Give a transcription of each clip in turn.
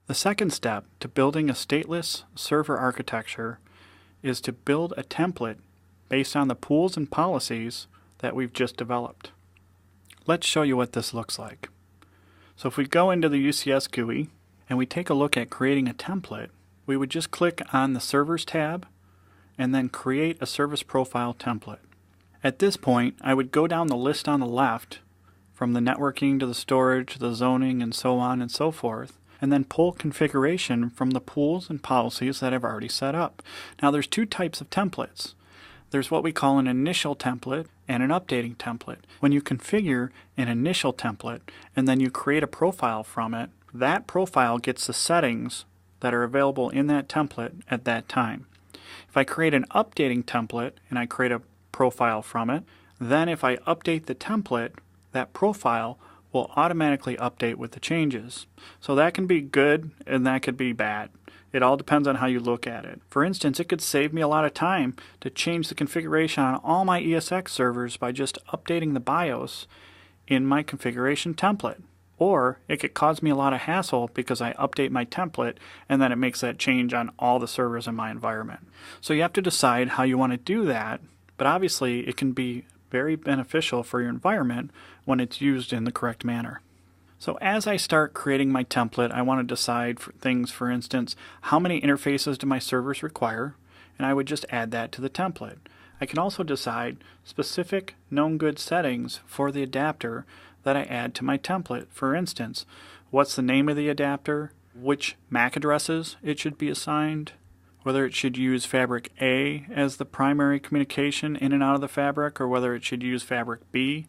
The second step to building a stateless server architecture is to build a template based on the pools and policies that we've just developed. Let's show you what this looks like. So if we go into the UCS GUI and we take a look at creating a template, we would just click on the Servers tab and then create a service profile template. At this point, I would go down the list on the left from the networking to the storage, the zoning, and so on and so forth, and then pull configuration from the pools and policies that I've already set up. Now there's two types of templates. There's what we call an initial template and an updating template. When you configure an initial template and then you create a profile from it, that profile gets the settings that are available in that template at that time. If I create an updating template and I create a profile from it, then if I update the template, that profile will automatically update with the changes. So that can be good and that could be bad. It all depends on how you look at it. For instance, it could save me a lot of time to change the configuration on all my ESX servers by just updating the BIOS in my configuration template. Or it could cause me a lot of hassle because I update my template and then it makes that change on all the servers in my environment. So you have to decide how you want to do that, but obviously it can be very beneficial for your environment when it's used in the correct manner. So as I start creating my template, I want to decide things, for instance, how many interfaces do my servers require, and I would just add that to the template. I can also decide specific known good settings for the adapter that I add to my template. For instance, what's the name of the adapter, which MAC addresses it should be assigned, whether it should use Fabric A as the primary communication in and out of the fabric, or whether it should use Fabric B,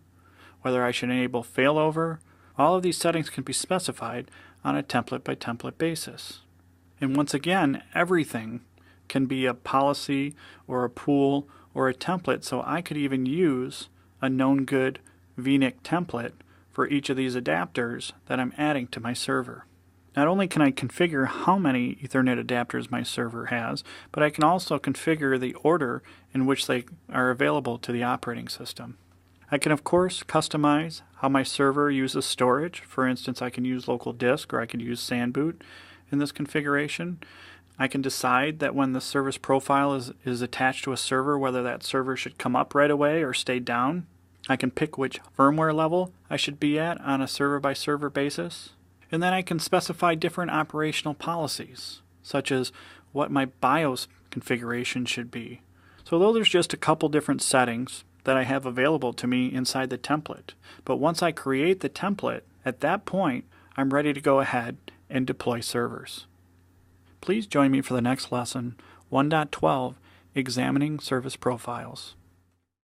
whether I should enable failover. All of these settings can be specified on a template by template basis. And once again, everything can be a policy or a pool or a template, so I could even use a known good VNIC template for each of these adapters that I'm adding to my server. Not only can I configure how many Ethernet adapters my server has, but I can also configure the order in which they are available to the operating system. I can of course customize how my server uses storage. For instance, I can use local disk or I could use SandBoot in this configuration. I can decide that when the service profile is attached to a server, whether that server should come up right away or stay down. I can pick which firmware level I should be at on a server by server basis. And then I can specify different operational policies, such as what my BIOS configuration should be. So those are just a couple different settings that I have available to me inside the template. But once I create the template, at that point, I'm ready to go ahead and deploy servers. Please join me for the next lesson, 1.12, Examining Service Profiles.